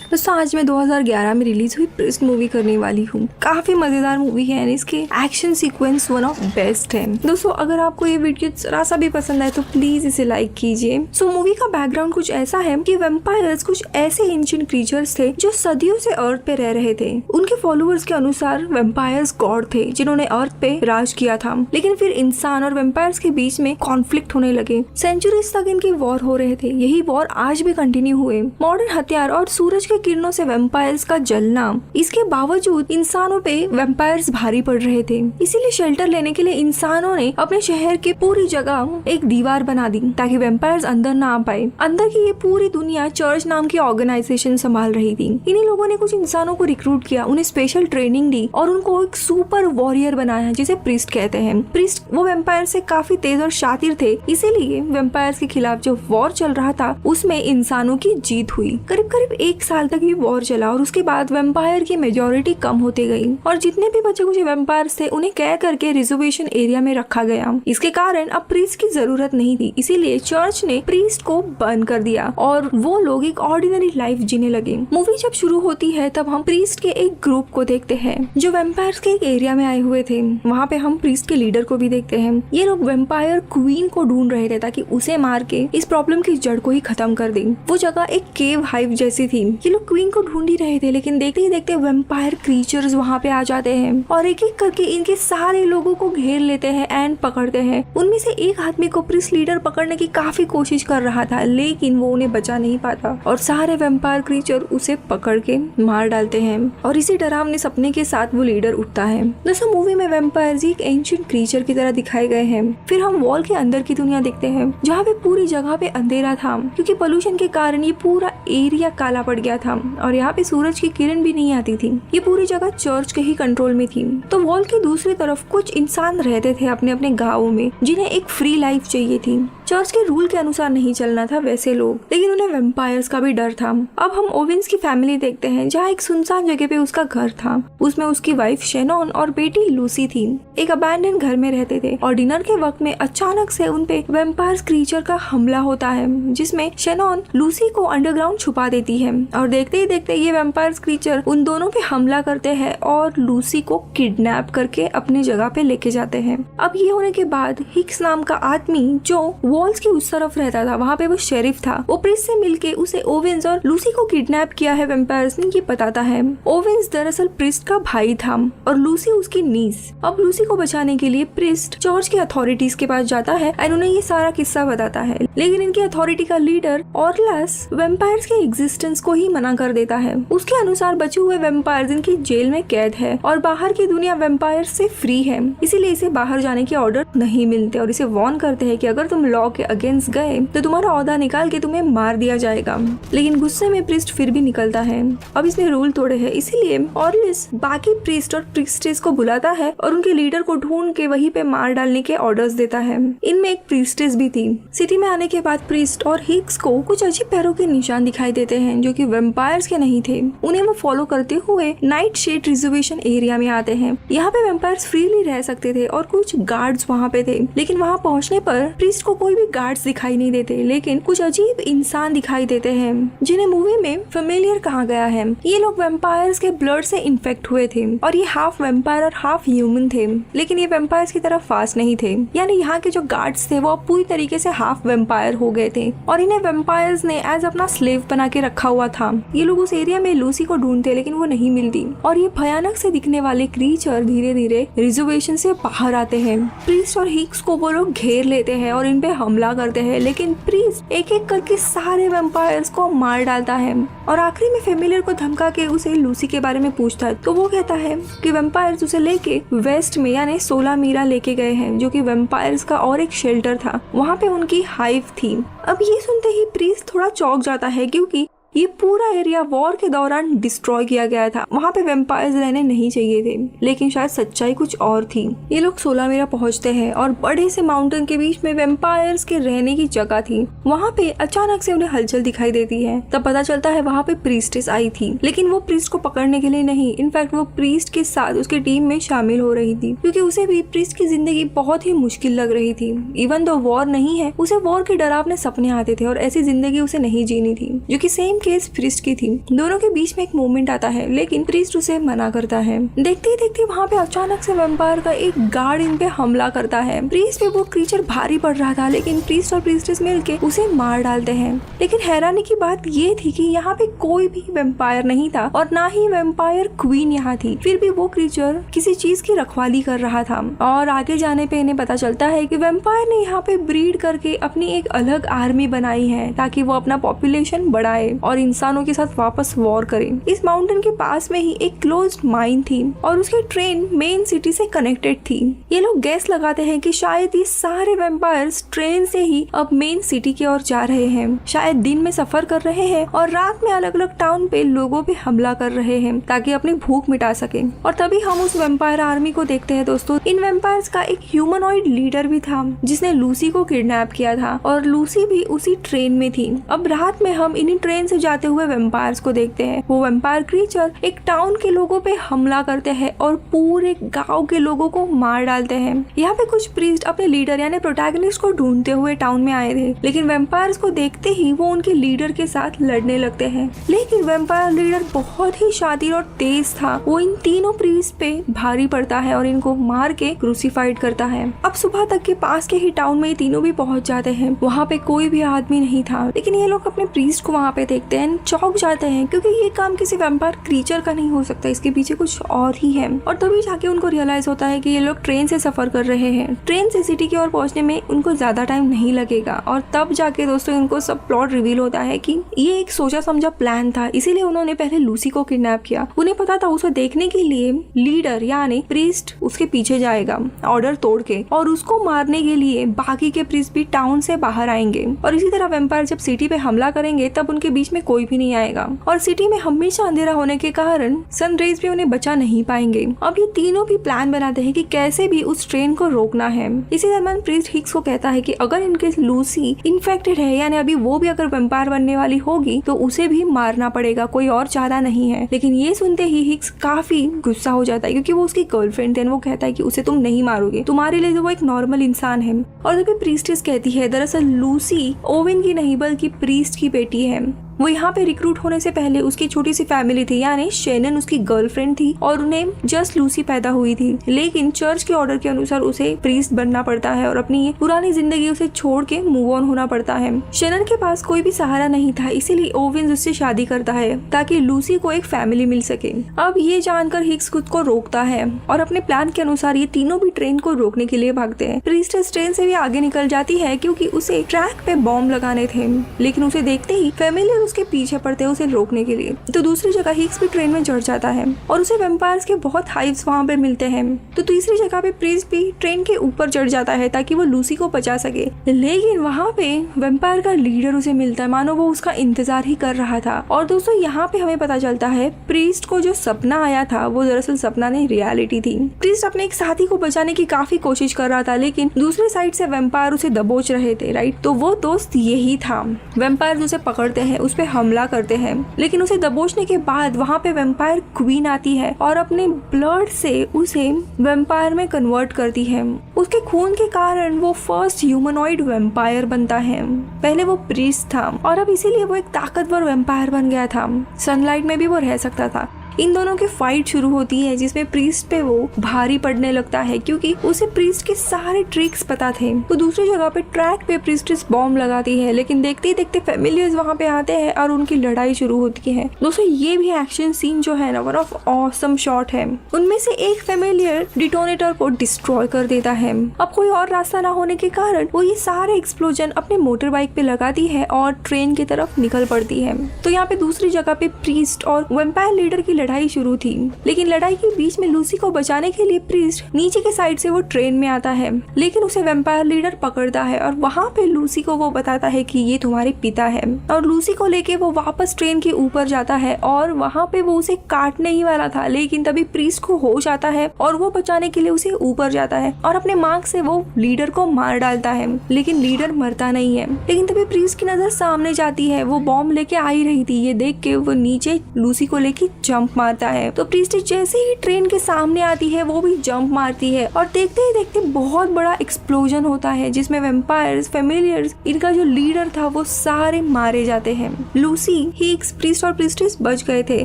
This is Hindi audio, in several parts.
दोस्तों आज मैं 2011 में रिलीज हुई प्रिस्ट मूवी करने वाली हूँ। काफी मजेदार मूवी है और इसके action sequence one of best है। दोस्तों अगर आपको ये वीडियो जरा सा भी पसंद आए तो प्लीज इसे लाइक कीजिए। सो मूवी का बैकग्राउंड कुछ ऐसा है कि वेम्पायर्स कुछ ऐसे एंशिएंट क्रीचर्स थे जो सदियों से अर्थ पे रह रहे थे। उनके फॉलोअर्स के अनुसार वेम्पायर्स गॉड थे जिन्होंने अर्थ पे राज किया था, लेकिन फिर इंसान और वेम्पायर्स के बीच में कॉन्फ्लिक्ट होने लगे। सेंचुरीज तक इनके वॉर हो रहे थे। यही वॉर आज भी कंटिन्यू हुए। मॉडर्न हथियार और सूरज के किरणों से वेम्पायर्स का जलना, इसके बावजूद इंसानों पे वेम्पायर्स भारी पड़ रहे थे। इसीलिए शेल्टर लेने के लिए इंसानों ने अपने शहर के पूरी जगह एक दीवार बना दी ताकि वेम्पायर्स अंदर ना आ पाए। अंदर की ये पूरी दुनिया चर्च नाम की ऑर्गेनाइजेशन संभाल रही थी। इन्हीं लोगों ने कुछ इंसानों को रिक्रूट किया, उन्हें स्पेशल ट्रेनिंग दी और उनको एक सुपर वॉरियर बनाया जिसे प्रीस्ट कहते हैं। प्रीस्ट वो वेम्पायर से काफी तेज और शातिर थे, इसीलिए वेम्पायर्स के खिलाफ जो वॉर चल रहा था उसमें इंसानों की जीत हुई। करीब करीब 1 साल तक ये वॉर चला और उसके बाद वेम्पायर की मेजोरिटी कम होते गई और जितने भी बचे कुछ वेम्पायर्स थे उन्हें कह करके रिजर्वेशन एरिया में रखा गया। इसके कारण अब प्रीस्ट की जरूरत नहीं थी, इसीलिए चर्च ने प्रीस्ट को बंद कर दिया और वो लोग एक ऑर्डिनरी लाइफ जीने लगे। मूवी जब शुरू होती है तब हम प्रीस्ट के एक ग्रुप को देखते हैं जो वेम्पायर्स के एक एरिया में आए हुए थे। वहाँ पे हम प्रीस्ट के लीडर को भी देखते हैं। ये लोग वेम्पायर क्वीन को ढूंढ रहे थे ताकि उसे मार के इस प्रॉब्लम की जड़ को ही खत्म कर दें। वो जगह एक केव हाइव जैसी थी। ये लोग क्वीन को ढूंढ ही रहे थे, लेकिन देखते ही देखते वेम्पायर क्रीचर्स वहाँ पे आ जाते हैं और एक एक करके इनके सारे लोगों को घेर लेते हैं एंड पकड़ते हैं। उनमें से एक आदमी को प्रीस्ट लीडर पकड़ने की काफी कोशिश कर रहा था, लेकिन वो उन्हें बचा नहीं पाता और सारे वेम्पायर क्रीचर उसे पकड़ के मार डालते हैं और इसी डरावने सपने के साथ वो लीडर उठता है। दोस्तों मूवी में वेम्पायर्स एक एंशिएंट क्रीचर की तरह दिखाए गए हैं। फिर हम वॉल के अंदर की दुनिया देखते हैं जहाँ पे पूरी जगह पे अंधेरा था क्योंकि पोल्यूशन के कारण ये पूरा एरिया काला पड़ गया था और यहाँ पे सूरज की किरण भी नहीं आती थी। ये पूरी जगह चर्च के ही कंट्रोल में थी। तो वॉल की दूसरी तरफ कुछ इंसान रहते थे अपने अपने गाँवों में जिन्हें एक फ्री लाइफ चाहिए थी। चर्च के रूल के अनुसार नहीं चलना था वैसे लोग, लेकिन उन्हें वेम्पायर्स का भी डर था। अब हम ओवेन्स की फैमिली देखते हैं जहाँ एक सुनसान जगह पे उसका घर था। उसमें उसकी वाइफ शेनॉन और बेटी लूसी थी। एक अबैंडन घर में रहते थे और डिनर के वक्त में अचानक से उनपे वेम्पायर्स क्रीचर का हमला होता है जिसमें शेनॉन लूसी को अंडरग्राउंड छुपा देती है और देखते ही देखते ये वेम्पायर्स क्रीचर उन दोनों पे हमला करते हैं और लूसी को किडनैप करके अपनी जगह पे लेके जाते हैं। अब ये होने के बाद हिक्स नाम का आदमी जो वॉल्स की उस तरफ रहता था, वहाँ पे वो शेरिफ था, वो प्रीस्ट से मिलके उसे ओवेन्स और लूसी को किडनैप किया है वेम्पायर्स ने ये बताता है। ओवेन्स दरअसल प्रीस्ट का भाई था और लूसी उसकी नीस। अब लूसी को बचाने के लिए प्रीस्ट चर्च के अथॉरिटीज के पास जाता है और उन्हें ये सारा किस्सा बताता है, लेकिन इनकी अथॉरिटी का लीडर ऑर्लस वेम्पायर्स के एग्जिस्टेंस को ही मना कर देता है। उसके अनुसार बचे हुए वेम्पायर्स इनकी जेल में कैद है और बाहर की दुनिया वेम्पायर्स से फ्री है, इसीलिए इसे बाहर जाने के ऑर्डर नहीं मिलते और इसे वार्न करते हैं कि अगर तुम लॉ के अगेंस्ट गए तो तुम्हारा औहदा निकाल के तुम्हें मार दिया जाएगा। लेकिन गुस्से में प्रीस्ट फिर भी निकलता है। अब इसने रूल तोड़े हैं, इसीलिए ऑर्लिस बाकी प्रीस्ट और प्रीस्टेस को बुलाता है और उनके लीडर को ढूंढ के वहीं पे मार डालने के ऑर्डर्स देता है। इनमें एक प्रीस्टेस भी थी। सिटी में आने के बाद प्रीस्ट और हिक्स को कुछ अजीब पैरों के निशान दिखाई देते हैं जो कि वेम्पायर्स के नहीं थे। उन्हें वो फॉलो करते हुए नाइट शेड रिजर्वेशन एरिया में आते हैं। यहाँ पे वेम्पायर्स फ्रीली रह सकते थे और कुछ गार्ड्स वहाँ पे थे, लेकिन वहाँ पहुँचने पर प्रीस्ट को कोई भी गार्ड्स दिखाई नहीं देते, लेकिन कुछ अजीब इंसान दिखाई देते हैं जिन्हें मूवी में फेमिलियर कहा गया है। ये लोग वेम्पायर्स के ब्लड से इन्फेक्ट हुए थे और ये हाफ वेम्पायर और हाफ ह्यूमन थे, लेकिन ये वेम्पायर्स की तरह फास्ट नहीं थे। यानी यहाँ के जो गार्ड्स थे वो पूरी तरीके से हाफ वेम्पायर हो गए थे और इन्हें वेम्पायर्स ने एज अपना स्लेव बना के रखा हुआ था। ये लोग उस एरिया में लूसी को ढूंढते लेकिन वो नहीं मिलती और ये भयानक से दिखने वाले क्रीचर धीरे धीरे रिजर्वेशन से बाहर आते हैं। प्रीस्ट और हिक्स को वो लोग घेर लेते हैं और इन पे हमला करते हैं, लेकिन प्रीस्ट एक एक करके सारे वेम्पायर्स को मार डालता है और आखिरी में फेमिलियर को धमका के उसे लूसी के बारे में पूछता है तो वो कहता है कि वेम्पायर्स उसे लेके वेस्ट में यानी 16 मीरा लेके गए हैं जो कि वेम्पायर्स का और एक शेल्टर था, वहाँ पे उनकी हाइव थी। अब ये सुनते ही प्रीस्ट थोड़ा चौंक जाता है क्योंकि ये पूरा एरिया वॉर के दौरान डिस्ट्रॉय किया गया था। वहाँ पे वेम्पायर्स रहने नहीं चाहिए थे, लेकिन शायद सच्चाई कुछ और थी। ये लोग 16 मीरा पहुँचते हैं और बड़े से माउंटेन के बीच में वेम्पायर्स के रहने की जगह थी। वहाँ पे अचानक से उन्हें हलचल दिखाई देती है। तब पता चलता है वहाँ पे प्रीस्टेस आई थी, लेकिन वो प्रीस्ट को पकड़ने के लिए नहीं, इनफैक्ट वो प्रीस्ट के साथ उसके टीम में शामिल हो रही थी क्योंकि उसे भी प्रीस्ट की जिंदगी बहुत ही मुश्किल लग रही थी। इवन दो वॉर नहीं है, उसे वॉर के डरावने सपने आते थे और ऐसी जिंदगी उसे नहीं जीनी थी, जो कि सेम केस प्रीस्ट की थी। दोनों के बीच में एक मोमेंट आता है लेकिन प्रीस्ट उसे मना करता है। देखते ही देखते वहाँ पे अचानक से वैम्पायर का एक गार्ड इन पे हमला करता है। प्रीस्ट पे वो क्रीचर भारी पड़ रहा था लेकिन प्रीस्ट और प्रीस्टेस मिलके उसे मार डालते हैं। लेकिन हैरानी की बात ये थी कि यहाँ पे कोई भी वैम्पायर नहीं था और ना ही वैम्पायर क्वीन यहाँ थी। फिर भी वो क्रीचर किसी चीज की रखवाली कर रहा था और आगे जाने पे इन्हें पता चलता है कि वैम्पायर ने यहाँ पे ब्रीड करके अपनी एक अलग आर्मी बनाई है ताकि वो अपना पॉपुलेशन बढ़ाए और इंसानों के साथ वापस वॉर करे। इस माउंटेन के पास में ही एक क्लोज्ड माइन थी और उसकी ट्रेन मेन सिटी से कनेक्टेड थी। ये लोग गैस लगाते हैं कि शायद ये सारे वैम्पायर्स ट्रेन से ही अब मेन सिटी की ओर जा रहे हैं। शायद दिन में सफर कर रहे हैं और रात में अलग अलग टाउन पे लोगों पे हमला कर रहे हैं ताकि अपनी भूख मिटा सके। और तभी हम उस वैम्पायर आर्मी को देखते हैं दोस्तों। इन वैम्पायर्स का एक ह्यूमनॉइड लीडर भी था जिसने लूसी को किडनैप किया था और लूसी भी उसी ट्रेन में थी। अब रात में हम इन्हीं ट्रेन से जाते हुए वैम्पायर्स को देखते हैं। वो वैम्पायर क्रीचर एक टाउन के लोगों पे हमला करते हैं और पूरे गांव के लोगों को मार डालते हैं। यहाँ पे कुछ प्रीस्ट अपने लीडर यानी प्रोटैगनिस्ट को ढूंढते हुए टाउन में आए थे लेकिन वैम्पायर्स को देखते ही वो उनके लीडर के साथ लड़ने लगते हैं। लेकिन वैम्पायर लीडर बहुत ही शातिर और तेज था। वो इन तीनों प्रीस्ट पे भारी पड़ता है और इनको मार के क्रूसीफाइड करता है। अब सुबह तक के पास के ही टाउन में ये तीनों भी पहुंच जाते हैं। वहाँ पे कोई भी आदमी नहीं था लेकिन ये लोग अपने प्रीस्ट को वहाँ पे देखते हैं, चौंक जाते हैं क्योंकि ये काम किसी वैम्पायर क्रीचर का नहीं हो सकता, इसके पीछे कुछ और ही है। और तभी जाके उनको रियलाइज होता है कि ये लोग ट्रेन से सफर कर रहे हैं। ट्रेन से सिटी की ओर पहुंचने में उनको ज्यादा टाइम नहीं लगेगा और तब जाके दोस्तों उनको सब प्लॉट रिवील होता है कि ये एक सोचा समझा प्लान था, इसीलिए उन्होंने पहले लूसी को किडनैप किया। उन्हें पता था उसे देखने के लिए लीडर यानी प्रीस्ट उसके पीछे जाएगा ऑर्डर तोड़ के और उसको मारने के लिए बाकी के प्रीस्ट भी टाउन से बाहर आएंगे। और इसी तरह वैम्पायर जब सिटी पे हमला करेंगे तब उनके बीच में कोई भी नहीं आएगा और सिटी में हमेशा अंधेरा होने के कारण सनरेज भी उन्हें बचा नहीं पाएंगे। अब ये तीनों भी प्लान बनाते हैं कि कैसे भी उस ट्रेन को रोकना है। इसी दरम्यान प्रीस्ट हिक्स को कहता है कि अगर इनके लूसी इन्फेक्टेड है यानी अभी वो भी अगर वैम्पायर बनने वाली होगी तो उसे भी मारना पड़ेगा, कोई और चारा नहीं है। लेकिन ये सुनते ही हिक्स काफी गुस्सा हो जाता है क्योंकि वो उसकी गर्लफ्रेंड थी। वो कहता है कि उसे तुम नहीं मारोगे, तुम्हारे लिए तो वो एक नॉर्मल इंसान है। और तभी प्रीस्टेस कहती है दरअसल लूसी ओवेन की नहीं बल्कि प्रीस्ट की बेटी है। वो यहाँ पे रिक्रूट होने से पहले उसकी छोटी सी फैमिली थी यानी शेनन उसकी गर्लफ्रेंड थी और उन्हें जस्ट लूसी पैदा हुई थी। लेकिन चर्च के ऑर्डर के अनुसार उसे प्रीस्ट बनना पड़ता है और अपनी ये पुरानी जिंदगी उसे छोड़ के मूव ऑन होना पड़ता है। शेनन के पास कोई भी सहारा नहीं था, इसीलिए ओवेन उससे शादी करता है ताकि लूसी को एक फैमिली मिल सके। अब ये जानकर हिक्स खुद को रोकता है और अपने प्लान के अनुसार ये तीनों भी ट्रेन को रोकने के लिए भागते हैं। प्रीस्टेस ट्रेन से भी आगे निकल जाती है क्योंकि उसे ट्रैक पे बॉम्ब लगाने थे, लेकिन उसे देखते ही फैमिली उसके पीछे पड़ते हैं उसे रोकने के लिए। तो दूसरी जगह हिक्स भी ट्रेन में चढ़ जाता है और उसे वैम्पायर्स के बहुत हाइव्स वहाँ पे मिलते हैं। तो तीसरी जगह पे प्रीस्ट भी ट्रेन के ऊपर चढ़ जाता है ताकि वो लूसी को बचा सके। लेकिन वहाँ पे वैम्पायर का लीडर उसे मिलता है, मानो वो उसका इंतजार ही कर रहा था। और दोस्तों यहाँ पे हमें पता चलता है प्रीस्ट को जो सपना आया था वो दरअसल सपना नहीं रियलिटी थी। प्रीस्ट अपने एक साथी को बचाने की काफी कोशिश कर रहा था लेकिन दूसरे साइड से वैम्पायर उसे दबोच रहे थे, राइट। तो वो दोस्त यही था। वैम्पायर उसे पकड़ते हैं, उस पे हमला करते हैं लेकिन उसे दबोचने के बाद वहाँ पे वैम्पायर क्वीन आती है और अपने ब्लड से उसे वैम्पायर में कन्वर्ट करती है। उसके खून के कारण वो फर्स्ट ह्यूमनॉइड वैम्पायर बनता है। पहले वो प्रीस्ट था और अब इसीलिए वो एक ताकतवर वैम्पायर बन गया था। सनलाइट में भी वो रह सकता था। इन दोनों की फाइट शुरू होती है जिसमें प्रीस्ट पे वो भारी पड़ने लगता है क्योंकि उसे प्रीस्ट के सारे ट्रिक्स पता थे। तो दूसरी जगह पे ट्रैक पे प्रीस्टेस बॉम्ब लगाती है लेकिन देखते ही देखते फैमिलियर्स वहाँ पे आते हैं और उनकी लड़ाई शुरू होती है। दोस्तों ये भी एक्शन सीन जो है ना वन ऑफ ऑसम शॉट है। उनमें से एक फैमिलियर डिटोनेटर को डिस्ट्रॉय कर देता है। अब कोई और रास्ता ना होने के कारण वो ये सारे एक्सप्लोजन अपने मोटर बाइक पे लगाती है और ट्रेन की तरफ निकल पड़ती है। तो यहाँ पे दूसरी जगह पे प्रीस्ट और वैम्पायर लीडर की लड़ाई शुरू थी लेकिन लड़ाई के बीच में लूसी को बचाने के लिए प्रीस्ट नीचे के साइड से वो ट्रेन में आता है लेकिन उसे वैम्पायर लीडर पकड़ता है और वहाँ पे लूसी को वो बताता है कि ये तुम्हारे पिता है। और लूसी को लेके वो वापस ट्रेन के ऊपर जाता है और वहाँ पे वो उसे काटने ही वाला था लेकिन तभी प्रीस्ट को होश आता है और वो बचाने के लिए उसे ऊपर जाता है और अपने मार्क से वो लीडर को मार डालता है लेकिन लीडर मरता नहीं है। लेकिन तभी प्रीस्ट की नजर सामने जाती है, वो बॉम्ब लेके आ ही रही थी। ये देख के वो नीचे लूसी को लेके जंप जंप मारता है। तो प्रीस्टेस जैसे ही ट्रेन के सामने आती है वो भी जंप मारती है और देखते ही देखते बहुत बड़ा एक्सप्लोजन होता है जिसमें वेम्पायर्स, फेमिलियर्स, इनका जो लीडर था वो सारे मारे जाते हैं। लूसी, हिक्स, प्रीस्ट और प्रीस्टेस बच गए थे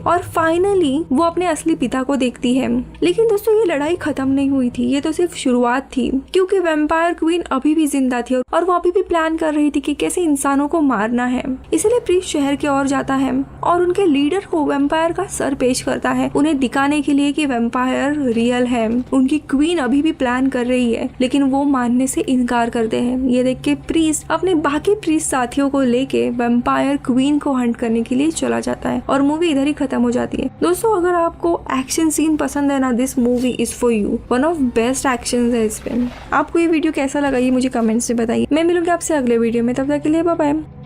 और फाइनली वो अपने असली पिता को देखती है। लेकिन दोस्तों ये लड़ाई खत्म नहीं हुई थी, ये तो सिर्फ शुरुआत थी, क्योंकि वेम्पायर क्वीन अभी भी जिंदा थी और वो अभी भी प्लान कर रही थी कि कैसे इंसानों को मारना है। इसलिए प्रीस्ट शहर की ओर जाता है और उनके लीडर को वेम्पायर का सर पेश करता है, उन्हें दिखाने के लिए कि वेम्पायर रियल है। उनकी क्वीन अभी भी प्लान कर रही है लेकिन वो मानने से इनकार करते हैं। ये देख के प्रीस्ट अपने बाकी प्रीस्ट साथियों को लेके वेम्पायर क्वीन को हंट करने के लिए चला जाता है और मूवी इधर ही खत्म हो जाती है। दोस्तों अगर आपको एक्शन सीन पसंद है ना, this movie is for you. One of best action है इसमें। आपको ये वीडियो कैसा लगा ये मुझे कमेंट्स में बताइए। मैं मिलूंगी आपसे अगले वीडियो में, तब तक के लिए बाय बाय।